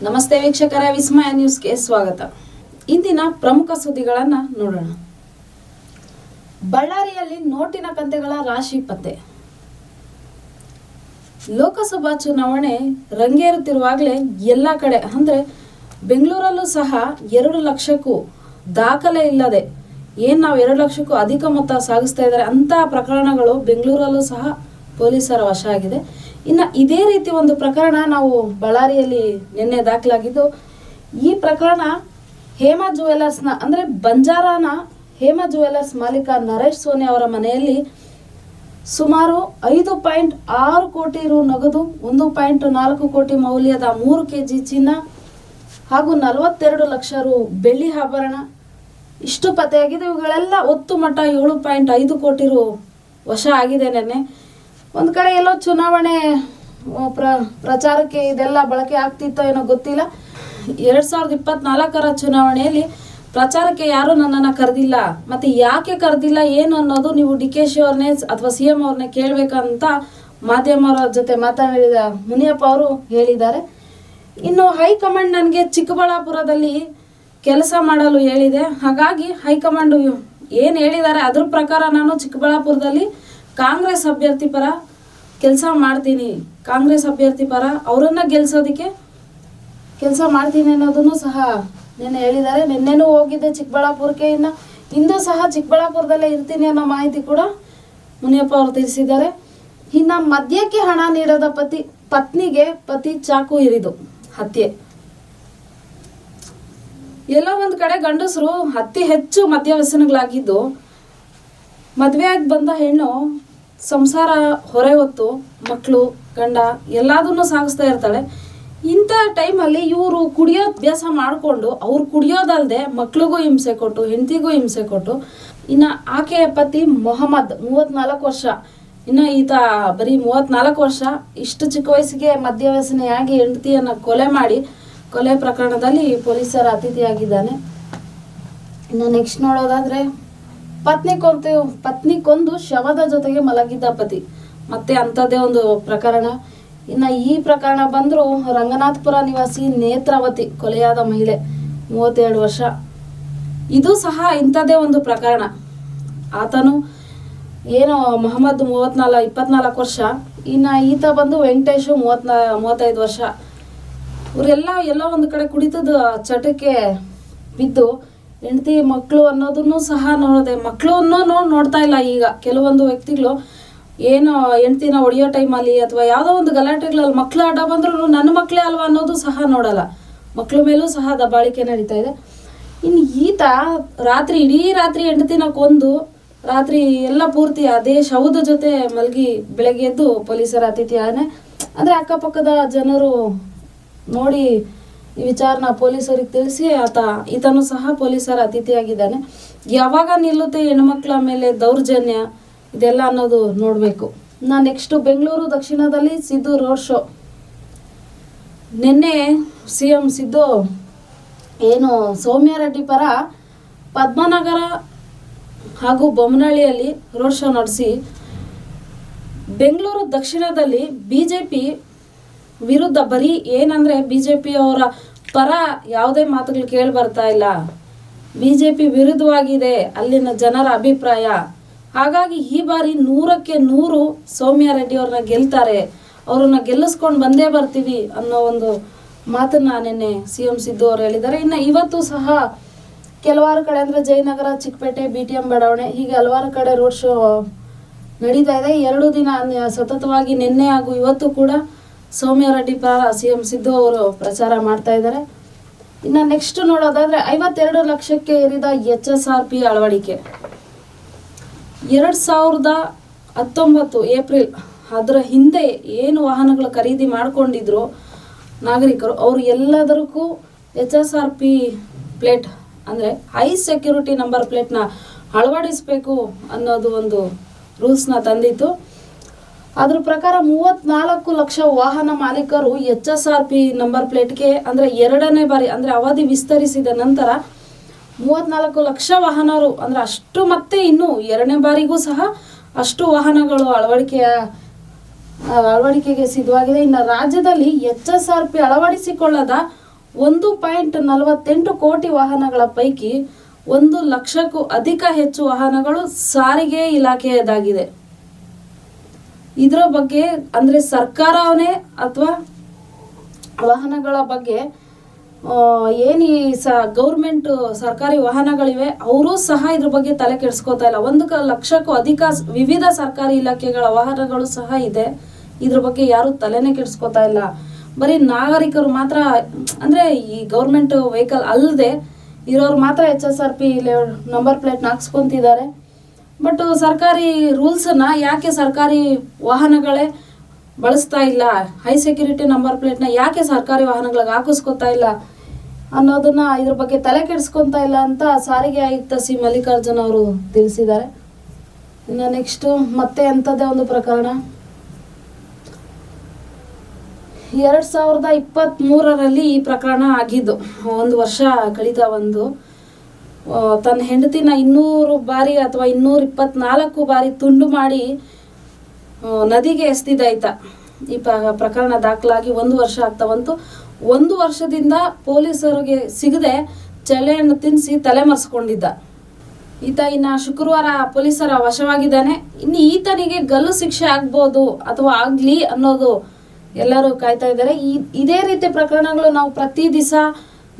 ನಮಸ್ತೆ ವೀಕ್ಷಕರೇ, ವಿಸ್ಮಯ ನ್ಯೂಸ್ಗೆ ಸ್ವಾಗತ. ಇಂದಿನ ಪ್ರಮುಖ ಸುದ್ದಿಗಳನ್ನು ನೋಡೋಣ. ಬಳ್ಳಾರಿಯಲ್ಲಿ ನೋಟಿನ ಕಂತೆಗಳ ರಾಶಿ ಪತ್ತೆ. ಲೋಕಸಭಾ ಚುನಾವಣೆ ರಂಗೇರುತ್ತಿರುವಾಗಲೇ ಎಲ್ಲ ಕಡೆ ಅಂದರೆ ಬೆಂಗಳೂರಲ್ಲೂ ಸಹ 2 ಲಕ್ಷಕ್ಕೂ ದಾಖಲೆ ಇಲ್ಲದೆ ನಾವು 2 ಲಕ್ಷಕ್ಕೂ ಅಧಿಕ ಮೊತ್ತ ಸಾಗಿಸ್ತಾ ಇದ್ದಾರೆ ಅಂತ ಪ್ರಕರಣಗಳು ಬೆಂಗಳೂರಲ್ಲೂ ಸಹ ಪೊಲೀಸರ ವಶ ಆಗಿದೆ. ಇನ್ನು ಇದೇ ರೀತಿ ಒಂದು ಪ್ರಕರಣ ನಾವು ಬಳ್ಳಾರಿಯಲ್ಲಿ ನಿನ್ನೆ ದಾಖಲಾಗಿದ್ದು, ಈ ಪ್ರಕರಣ ಹೇಮಾ ಜುವೆಲ್ಲರ್ಸ್ನ ಅಂದರೆ ಬಂಜಾರಾನ ಹೇಮಾ ಜುವೆಲ್ಲರ್ಸ್ ಮಾಲೀಕ ನರೇಶ್ ಸೋನಿ ಅವರ ಮನೆಯಲ್ಲಿ ಸುಮಾರು 5.6 ಕೋಟಿ ರು ನಗದು, 1.4 ಕೋಟಿ ಮೌಲ್ಯದ 3 kg ಚಿನ್ನ ಹಾಗೂ 42 ಲಕ್ಷ ರು ಬೆಳ್ಳಿ ಆಭರಣ ಇಷ್ಟು ಪತ್ತೆಯಾಗಿದೆ. ಇವುಗಳೆಲ್ಲ ಒತ್ತು ಮಟ್ಟ 7.5 ಕೋಟಿ ರು ವಶ ಆಗಿದೆ. ನೆನ್ನೆ ಒಂದು ಕಡೆ ಎಲ್ಲೋ ಚುನಾವಣೆ ಪ್ರಚಾರಕ್ಕೆ ಇದೆಲ್ಲ ಬಳಕೆ ಆಗ್ತಿತ್ತೋ ಏನೋ ಗೊತ್ತಿಲ್ಲ. 2024ರ ಚುನಾವಣೆಯಲ್ಲಿ ಪ್ರಚಾರಕ್ಕೆ ಯಾರೂ ನನ್ನನ್ನು ಕರೆದಿಲ್ಲ, ಮತ್ತು ಯಾಕೆ ಕರೆದಿಲ್ಲ ಏನು ಅನ್ನೋದು ನೀವು DKಶಿ ಅವ್ರನ್ನೇ ಅಥವಾ CM ಅವ್ರನ್ನೇ ಕೇಳಬೇಕಂತ ಮಾಧ್ಯಮರ ಜೊತೆ ಮಾತನಾಡಿದ ಮುನಿಯಪ್ಪ ಅವರು ಹೇಳಿದ್ದಾರೆ. ಇನ್ನು ಹೈಕಮಾಂಡ್ ನನಗೆ ಚಿಕ್ಕಬಳ್ಳಾಪುರದಲ್ಲಿ ಕೆಲಸ ಮಾಡಲು ಹೇಳಿದೆ, ಹಾಗಾಗಿ ಹೈಕಮಾಂಡ್ ಏನು ಹೇಳಿದ್ದಾರೆ ಅದ್ರ ಪ್ರಕಾರ ನಾನು ಚಿಕ್ಕಬಳ್ಳಾಪುರದಲ್ಲಿ ಕಾಂಗ್ರೆಸ್ ಅಭ್ಯರ್ಥಿ ಪರ ಕೆಲಸ ಮಾಡ್ತೀನಿ, ಕಾಂಗ್ರೆಸ್ ಅಭ್ಯರ್ಥಿ ಪರ ಅವರನ್ನು ಗೆಲ್ಲಿಸೋದಕ್ಕೆ ಕೆಲಸ ಮಾಡ್ತೀನಿ ಅನ್ನೋದನ್ನು ಸಹ ನೆನ್ನೆ ಹೇಳಿದ್ದಾರೆ. ನಿನ್ನೆನೂ ಹೋಗಿದ್ದೆ ಚಿಕ್ಕಬಳ್ಳಾಪುರಕ್ಕೆ, ಇನ್ನು ಇಂದು ಸಹ ಚಿಕ್ಕಬಳ್ಳಾಪುರದಲ್ಲೇ ಇರ್ತೀನಿ ಅನ್ನೋ ಮಾಹಿತಿ ಕೂಡ ಮುನಿಯಪ್ಪ ಅವರು ತಿಳಿಸಿದ್ದಾರೆ. ಇನ್ನು ಮದ್ಯಕ್ಕೆ ಹಣ ನೀಡದ ಪತ್ನಿಗೆ ಪತಿ ಚಾಕು ಇರಿದು ಹತ್ಯೆ. ಎಲ್ಲೋ ಒಂದು ಕಡೆ ಗಂಡಸರು ಅತಿ ಹೆಚ್ಚು ಮದ್ಯ ವ್ಯಸನಗಳಾಗಿದ್ದು, ಮದುವೆಯಾಗಿ ಬಂದ ಹೆಣ್ಣು ಸಂಸಾರ ಹೊರೆ ಹೊತ್ತು ಮಕ್ಕಳು ಗಂಡ ಎಲ್ಲದನ್ನೂ ಸಾಗಿಸ್ತಾ ಇರ್ತಾಳೆ. ಇಂಥ ಟೈಮಲ್ಲಿ ಇವರು ಕುಡಿಯೋ ಅಭ್ಯಾಸ ಮಾಡಿಕೊಂಡು ಅವ್ರು ಕುಡಿಯೋದಲ್ಲದೆ ಮಕ್ಳಿಗೂ ಹಿಂಸೆ ಕೊಟ್ಟು ಹೆಂಡತಿಗೂ ಹಿಂಸೆ ಕೊಟ್ಟು, ಇನ್ನು ಆಕೆಯ ಪತಿ ಮೊಹಮ್ಮದ್ 34 ವರ್ಷ, ಇನ್ನು ಈತ ಬರೀ 34 ವರ್ಷ, ಇಷ್ಟು ಚಿಕ್ಕ ವಯಸ್ಸಿಗೆ ಮದ್ಯ ವ್ಯಸನಿಯಾಗಿ ಹೆಂಡತಿಯನ್ನು ಕೊಲೆ ಮಾಡಿ ಕೊಲೆ ಪ್ರಕರಣದಲ್ಲಿ ಪೊಲೀಸರ ಅತಿಥಿಯಾಗಿದ್ದಾನೆ. ಇನ್ನು ನೆಕ್ಸ್ಟ್ ನೋಡೋದಾದ್ರೆ, ಪತ್ನಿ ಕೊಂದು ಶವದ ಜೊತೆಗೆ ಮಲಗಿದ್ದ ಪತಿ, ಮತ್ತೆ ಅಂಥದ್ದೇ ಒಂದು ಪ್ರಕರಣ. ಇನ್ನು ಈ ಪ್ರಕರಣ ಬಂದರೂ ರಂಗನಾಥಪುರ ನಿವಾಸಿ ನೇತ್ರಾವತಿ ಕೊಲೆಯಾದ ಮಹಿಳೆ 37 ವರ್ಷ, ಇದು ಸಹ ಇಂಥದ್ದೇ ಒಂದು ಪ್ರಕರಣ. ಆತನು ಏನು ಮೊಹಮ್ಮದ್ 24 ವರ್ಷ, ಇನ್ನು ಈತ ಬಂದು ವೆಂಕಟೇಶು 35 ವರ್ಷ. ಇವರೆಲ್ಲ ಎಲ್ಲೋ ಒಂದು ಕಡೆ ಕುಡಿತದ ಚಟಕ್ಕೆ ಬಿದ್ದು ಹೆಂಡತಿ ಮಕ್ಕಳು ಅನ್ನೋದನ್ನು ಸಹ ನೋಡಿದೆ. ಮಕ್ಕಳನ್ನು ನೋಡ್ತಾ ಇಲ್ಲ ಈಗ ಕೆಲವೊಂದು ವ್ಯಕ್ತಿಗಳು. ಏನು ಹೆಂಡ್ತಿನ ಹೊಡೆಯೋ ಟೈಮಲ್ಲಿ ಅಥವಾ ಯಾವುದೋ ಒಂದು ಗಲಾಟೆಗಳಲ್ಲಿ ಮಕ್ಕಳು ಅಡ್ಡ ಬಂದ್ರೂ ನನ್ನ ಮಕ್ಕಳೇ ಅಲ್ವಾ ಅನ್ನೋದು ಸಹ ನೋಡಲ್ಲ. ಮಕ್ಕಳ ಮೇಲೂ ಸಹ ದಬ್ಬಾಳಿಕೆ ನಡೀತಾ ಇದೆ. ಇನ್ನು ಈತ ಇಡೀ ರಾತ್ರಿ ಹೆಂಡತಿನ ಕೊಂದು ರಾತ್ರಿ ಎಲ್ಲ ಪೂರ್ತಿ ಅದೇ ಶವದ ಜೊತೆ ಮಲಗಿ ಬೆಳಗ್ಗೆ ಎದ್ದು ಪೊಲೀಸರ ಅತಿಥಿಯಾನೆ. ಅಂದರೆ ಅಕ್ಕಪಕ್ಕದ ಜನರು ನೋಡಿ ಈ ವಿಚಾರನ ಪೊಲೀಸರಿಗೆ ತಿಳಿಸಿ ಈತನು ಸಹ ಪೊಲೀಸರ ಅತಿಥಿಯಾಗಿದ್ದಾನೆ. ಯಾವಾಗ ನಿಲ್ಲುತ್ತೆ ಹೆಣ್ಮಕ್ಳ ಮೇಲೆ ದೌರ್ಜನ್ಯ ಇದೆಲ್ಲ ಅನ್ನೋದು ನೋಡಬೇಕು. ನೆಕ್ಸ್ಟ್ ಬೆಂಗಳೂರು ದಕ್ಷಿಣದಲ್ಲಿ ಸಿದ್ದು ರೋಡ್ ಶೋ. ನಿನ್ನೆ CM ಸಿದ್ದು ಏನು ಸೌಮ್ಯ ರೆಡ್ಡಿ ಪರ ಪದ್ಮನಗರ ಹಾಗೂ ಬೊಮ್ಮನಹಳ್ಳಿಯಲ್ಲಿ ರೋಡ್ ಶೋ ನಡೆಸಿ ಬೆಂಗಳೂರು ದಕ್ಷಿಣದಲ್ಲಿ BJP ವಿರುದ್ಧ ಬರೀ ಏನಂದರೆ BJP ಅವರ ಪರ ಯಾವುದೇ ಮಾತುಗಳು ಕೇಳಿ ಬರ್ತಾ ಇಲ್ಲ, BJP ವಿರುದ್ಧವಾಗಿದೆ ಅಲ್ಲಿನ ಜನರ ಅಭಿಪ್ರಾಯ. ಹಾಗಾಗಿ ಈ ಬಾರಿ 100ಕ್ಕೆ 100 ಸೌಮ್ಯ ರೆಡ್ಡಿ ಅವ್ರನ್ನ ಗೆಲ್ತಾರೆ, ಅವ್ರನ್ನ ಗೆಲ್ಲಿಸ್ಕೊಂಡು ಬಂದೇ ಬರ್ತೀವಿ ಅನ್ನೋ ಒಂದು ಮಾತನ್ನ ನಿನ್ನೆ CM ಸಿದ್ದು ಅವರು ಹೇಳಿದ್ದಾರೆ. ಇನ್ನು ಇವತ್ತು ಸಹ ಕೆಲವಾರು ಕಡೆ ಅಂದರೆ ಜಯನಗರ, ಚಿಕ್ಕಪೇಟೆ, BTM ಬಡಾವಣೆ ಹೀಗೆ ಹಲವಾರು ಕಡೆ ರೋಡ್ ಶೋ ನಡೀತಾ ಇದೆ. 2 ದಿನ ಸತತವಾಗಿ ನಿನ್ನೆ ಹಾಗೂ ಇವತ್ತು ಕೂಡ ಸೌಮ್ಯ ರೆಡ್ಡಿ ಪರ CM ಸಿದ್ದು ಅವರು ಪ್ರಚಾರ ಮಾಡ್ತಾ ಇದ್ದಾರೆ. ಇನ್ನು ನೆಕ್ಸ್ಟ್ ನೋಡೋದಾದ್ರೆ 52 ಲಕ್ಷಕ್ಕೆ ಏರಿದ HSRP ಅಳವಡಿಕೆ. 2019 ಏಪ್ರಿಲ್ ಅದರ ಹಿಂದೆ ಏನು ವಾಹನಗಳ ಖರೀದಿ ಮಾಡ್ಕೊಂಡಿದ್ರು ನಾಗರಿಕರು, ಅವರು ಎಲ್ಲದಕ್ಕೂ HSRP ಪ್ಲೇಟ್ ಅಂದರೆ ಹೈ ಸೆಕ್ಯೂರಿಟಿ ನಂಬರ್ ಪ್ಲೇಟ್ನ ಅಳವಡಿಸಬೇಕು ಅನ್ನೋದು ಒಂದು ರೂಲ್ಸ್ನ ತಂದಿತ್ತು. ಅದ್ರ ಪ್ರಕಾರ 34 ಲಕ್ಷ ವಾಹನ ಮಾಲೀಕರು HSRP ನಂಬರ್ ಪ್ಲೇಟ್ಗೆ ಅಂದರೆ 2ನೇ ಬಾರಿ ಅಂದರೆ ಅವಧಿ ವಿಸ್ತರಿಸಿದ ನಂತರ 34 ಲಕ್ಷ ವಾಹನರು ಅಂದರೆ ಅಷ್ಟು, ಮತ್ತೆ ಇನ್ನು 2ನೇ ಬಾರಿಗೂ ಸಹ ಅಷ್ಟು ವಾಹನಗಳು ಅಳವಡಿಕೆಗೆ ಸಿದ್ಧವಾಗಿದೆ. ಇನ್ನು ರಾಜ್ಯದಲ್ಲಿ HSRP ಅಳವಡಿಸಿಕೊಳ್ಳದ 1.48 ಕೋಟಿ ವಾಹನಗಳ ಪೈಕಿ 1 ಲಕ್ಷಕ್ಕೂ ಅಧಿಕ ಹೆಚ್ಚು ವಾಹನಗಳು ಸಾರಿಗೆ ಇಲಾಖೆಯದಾಗಿದೆ. ಇದರ ಬಗ್ಗೆ ಅಂದರೆ ಸರ್ಕಾರವೇ ಅಥವಾ ವಾಹನಗಳ ಬಗ್ಗೆ ಏನು ಈ ಗೌರ್ಮೆಂಟ್ ಸರ್ಕಾರಿ ವಾಹನಗಳಿವೆ ಅವರು ಸಹ ಇದ್ರ ಬಗ್ಗೆ ತಲೆ ಕೆಡಿಸ್ಕೋತಾ ಇಲ್ಲ. 1 ಲಕ್ಷಕ್ಕೂ ಅಧಿಕ ವಿವಿಧ ಸರ್ಕಾರಿ ಇಲಾಖೆಗಳ ವಾಹನಗಳು ಸಹ ಇದೆ. ಇದ್ರ ಬಗ್ಗೆ ಯಾರು ತಲೆನೇ ಕೆಡಿಸ್ಕೋತಾ ಇಲ್ಲ. ಬರೀ ನಾಗರಿಕರು ಮಾತ್ರ ಅಂದರೆ ಈ ಗೌರ್ಮೆಂಟ್ ವೆಹಿಕಲ್ ಅಲ್ಲದೆ ಇರೋರು ಮಾತ್ರ HSRP ನಂಬರ್ ಪ್ಲೇಟ್ನ ಹಾಕ್ಸ್ಕೊತಿದ್ದಾರೆ. ಬಟ್ ಸರ್ಕಾರಿ ರೂಲ್ಸನ್ನು ಯಾಕೆ ಸರ್ಕಾರಿ ವಾಹನಗಳೇ ಬಳಸ್ತಾ ಇಲ್ಲ, ಹೈ ಸೆಕ್ಯೂರಿಟಿ ನಂಬರ್ ಪ್ಲೇಟ್ನ ಯಾಕೆ ಸರ್ಕಾರಿ ವಾಹನಗಳಿಗೆ ಹಾಕಿಸ್ಕೊತಾ ಇಲ್ಲ ಅನ್ನೋದನ್ನ ಇದ್ರ ಬಗ್ಗೆ ತಲೆ ಕೆಡಿಸ್ಕೊತಾ ಇಲ್ಲ ಅಂತ ಸಾರಿಗೆ ಆಯುಕ್ತ ಸಿ ಮಲ್ಲಿಕಾರ್ಜುನ್ ಅವರು ತಿಳಿಸಿದ್ದಾರೆ. ಇನ್ನು ನೆಕ್ಸ್ಟ್ ಮತ್ತೆ ಅಂಥದ್ದೇ ಒಂದು ಪ್ರಕರಣ. 2023ರಲ್ಲಿ ಈ ಪ್ರಕರಣ ಆಗಿದ್ದು, 1 ವರ್ಷ ಕಳೀತಾ ಬಂದು ತನ್ನ ಹೆಂಡತಿನ 200 ಬಾರಿ ಅಥವಾ 224 ಬಾರಿ ತುಂಡು ಮಾಡಿ ನದಿಗೆ ಎಸ್ದಿದ್ದ ಈತ. ಈ ಪ್ರಕರಣ ದಾಖಲಾಗಿ 1 ವರ್ಷ ಆಗ್ತಾ ಬಂತು. 1 ವರ್ಷದಿಂದ ಪೊಲೀಸರಿಗೆ ಸಿಗದೆ ಚಳ್ಳೆಹಣ್ಣು ತಿನ್ನಿಸಿ ತಲೆಮರೆಸ್ಕೊಂಡಿದ್ದ ಈತ. ಇನ್ನು ಶುಕ್ರವಾರ ಪೊಲೀಸರ ವಶವಾಗಿದ್ದಾನೆ. ಇನ್ನು ಈತನಿಗೆ ಗಲ್ಲು ಶಿಕ್ಷೆ ಆಗ್ಬೋದು ಅಥವಾ ಆಗಲಿ ಅನ್ನೋದು ಎಲ್ಲರೂ ಕಾಯ್ತಾ ಇದ್ದಾರೆ. ಇದೇ ರೀತಿ ಪ್ರಕರಣಗಳು ನಾವು ಪ್ರತಿ ದಿವಸ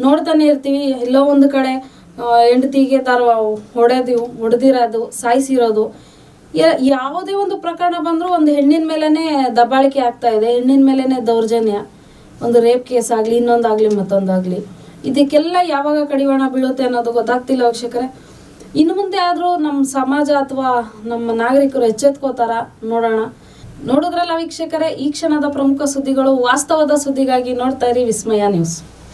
ನೋಡ್ತಾನೆ ಇರ್ತೀವಿ. ಎಲ್ಲೋ ಒಂದು ಕಡೆ ಹೆಂಡತಿಗೆ ಹೊಡೆದಿರೋದು, ಸಾಯಿಸಿರೋದು, ಯಾವುದೇ ಒಂದು ಪ್ರಕರಣ ಬಂದರೂ ಒಂದು ಹೆಣ್ಣಿನ ಮೇಲೇ ದಬ್ಬಾಳಿಕೆ ಆಗ್ತಾ ಇದೆ, ಹೆಣ್ಣಿನ ಮೇಲೇ ದೌರ್ಜನ್ಯ, ಒಂದು ರೇಪ್ ಕೇಸ್ ಆಗಲಿ, ಇನ್ನೊಂದಾಗಲಿ ಮತ್ತೊಂದಾಗಲಿ. ಇದಕ್ಕೆಲ್ಲ ಯಾವಾಗ ಕಡಿವಾಣ ಬೀಳುತ್ತೆ ಅನ್ನೋದು ಗೊತ್ತಾಗ್ತಿಲ್ಲ ವೀಕ್ಷಕರೇ. ಇನ್ನು ಮುಂದೆ ಆದರೂ ನಮ್ಮ ಸಮಾಜ ಅಥವಾ ನಮ್ಮ ನಾಗರಿಕರು ಎಚ್ಚೆತ್ಕೋತಾರ ನೋಡೋಣ. ನೋಡಿದ್ರಲ್ಲ ವೀಕ್ಷಕರೇ, ಈ ಕ್ಷಣದ ಪ್ರಮುಖ ಸುದ್ದಿಗಳು. ವಾಸ್ತವದ ಸುದ್ದಿಗಾಗಿ ನೋಡ್ತಾ ಇರಿ ವಿಸ್ಮಯ ನ್ಯೂಸ್.